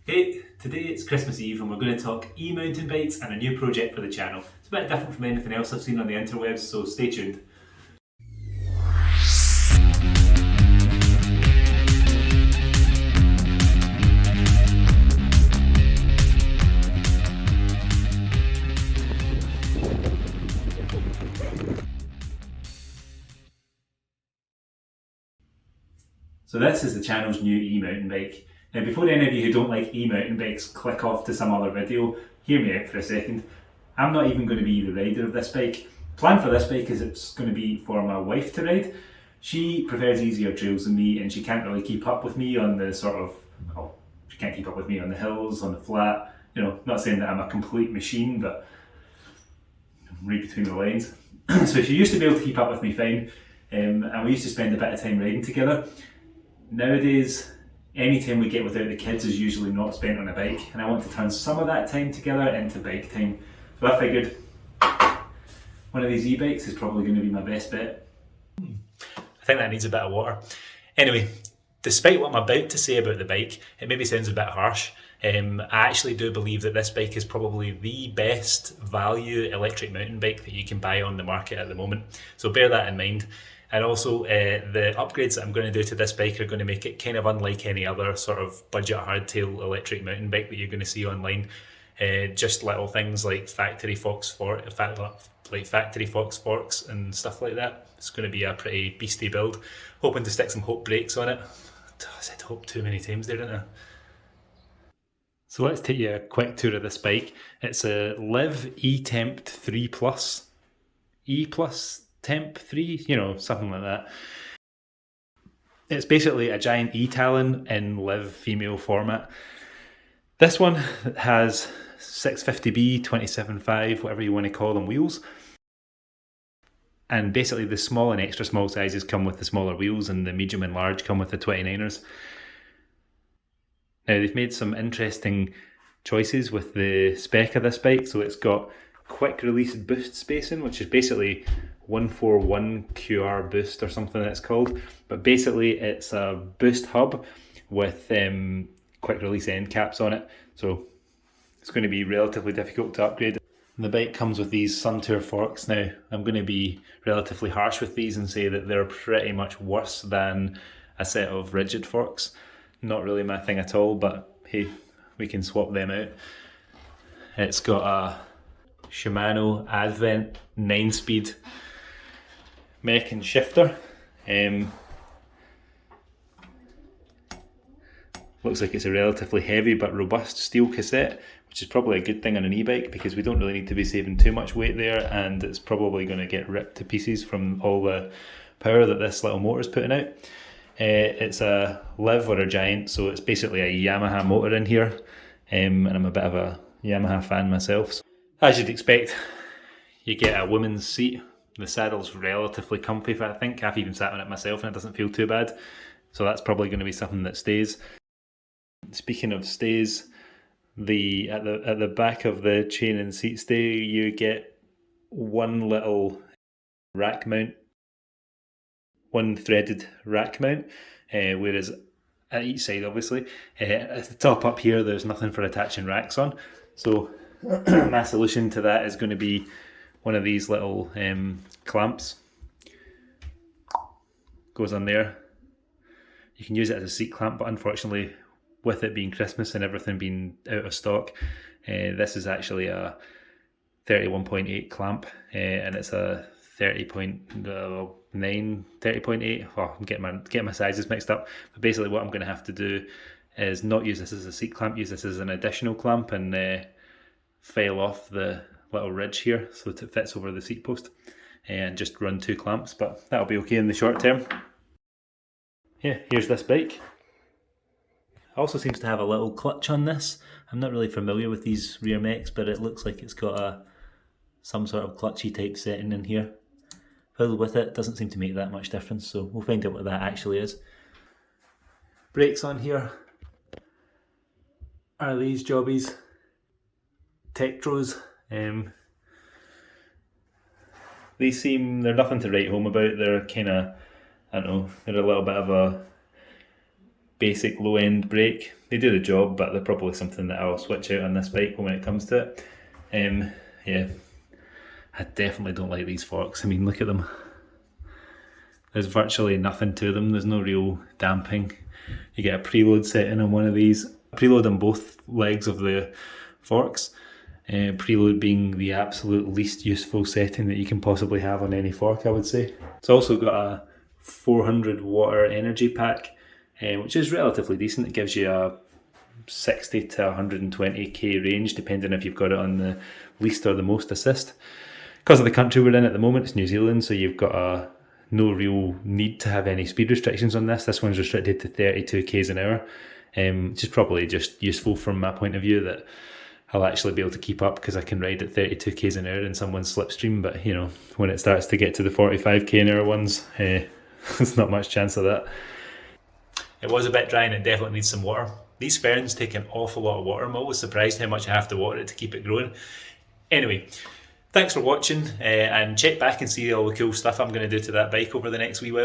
Hey, today it's Christmas Eve and we're going to talk e-mountain bikes and a new project for the channel. It's a bit different from anything else I've seen on the interwebs, so stay tuned. So this is the channel's new e-mountain bike. Now before any of you who don't like e-mountain bikes click off to some other video, hear me out for a second. I'm not even going to be the rider of this bike. Plan for this bike is it's going to be for my wife to ride. She prefers easier trails than me and she can't really keep up with me on the she can't keep up with me on the hills, on the flat. You know, not saying that I'm a complete machine, but read between the lines. So she used to be able to keep up with me fine, and we used to spend a bit of time riding together. Nowadays, any time we get without the kids is usually not spent on a bike, and I want to turn some of that time together into bike time. So I figured one of these e-bikes is probably going to be my best bet. I think that needs a bit of water. Anyway, despite what I'm about to say about the bike, it maybe sounds a bit harsh. I actually do believe that this bike is probably the best value electric mountain bike that you can buy on the market at the moment. So bear that in mind. And also the upgrades that I'm going to do to this bike are going to make it kind of unlike any other sort of budget hardtail electric mountain bike that you're going to see online. Just little things like factory Fox forks and stuff like that. It's going to be a pretty beastie build. Hoping to stick some Hope brakes on it. I said Hope too many times there, didn't I? So let's take you a quick tour of this bike. It's a Liv tempt 3 Plus. E Plus Temp 3, you know, something like that. It's basically a giant E-Talon in Liv female format. This one has 650B, 27.5, whatever you want to call them, wheels. And basically the small and extra small sizes come with the smaller wheels and the medium and large come with the 29ers. Now they've made some interesting choices with the spec of this bike. So it's got quick release boost spacing, which is basically 141 QR boost or something that's called. But basically it's a boost hub with quick release end caps on it. So it's going to be relatively difficult to upgrade. The bike comes with these Suntour forks. Now I'm going to be relatively harsh with these and say that they're pretty much worse than a set of rigid forks. Not really my thing at all, but hey, we can swap them out. It's got a Shimano Advent 9-speed mech and shifter. Looks like it's a relatively heavy but robust steel cassette, which is probably a good thing on an e-bike because we don't really need to be saving too much weight there, and it's probably going to get ripped to pieces from all the power that this little motor is putting out. It's a Liv or a Giant, so it's basically a Yamaha motor in here, and I'm a bit of a Yamaha fan myself. So, as you'd expect, you get a woman's seat. The saddle's relatively comfy, I think. I've even sat on it myself and it doesn't feel too bad. So that's probably going to be something that stays. Speaking of stays, at the back of the chain and seat stay, you get one little rack mount, one threaded rack mount, whereas at each side, obviously, at the top up here, there's nothing for attaching racks on. So my solution to that is going to be one of these little clamps. Goes on there. You can use it as a seat clamp, but unfortunately, with it being Christmas and everything being out of stock, this is actually a 31.8 clamp, and it's a 30.8. Oh, I'm getting my sizes mixed up. But basically, what I'm going to have to do is not use this as a seat clamp, use this as an additional clamp, and file off the little ridge here so that it fits over the seat post, and just run 2 clamps. But that'll be okay in the short term. Yeah, here's this bike. It also seems to have a little clutch on this. I'm not really familiar with these rear mechs, but it looks like it's got some sort of clutchy type setting in here. Fiddled with it, doesn't seem to make that much difference, so we'll find out what that actually is. Brakes on here are these jobbies, Tektros. They're nothing to write home about. They're kind of, I don't know, they're a little bit of a basic low-end brake. They do the job, but they're probably something that I'll switch out on this bike when it comes to it. Yeah, I definitely don't like these forks. I mean, look at them. There's virtually nothing to them. There's no real damping. You get a preload setting on one of these. Preload on both legs of the forks. Preload being the absolute least useful setting that you can possibly have on any fork, I would say. It's also got a 400 watt energy pack, which is relatively decent. It gives you a 60 to 120k range, depending if you've got it on the least or the most assist. Because of the country we're in at the moment, it's New Zealand, so you've got no real need to have any speed restrictions on this. This one's restricted to 32 k's an hour, which is probably just useful from my point of view, that I'll actually be able to keep up because I can ride at 32 k's an hour in someone's slipstream. But you know, when it starts to get to the 45k an hour ones, there's not much chance of that. It was a bit dry and it definitely needs some water. These ferns take an awful lot of water. I'm always surprised how much I have to water it to keep it growing. Anyway, thanks for watching, and check back and see all the cool stuff I'm going to do to that bike over the next wee while.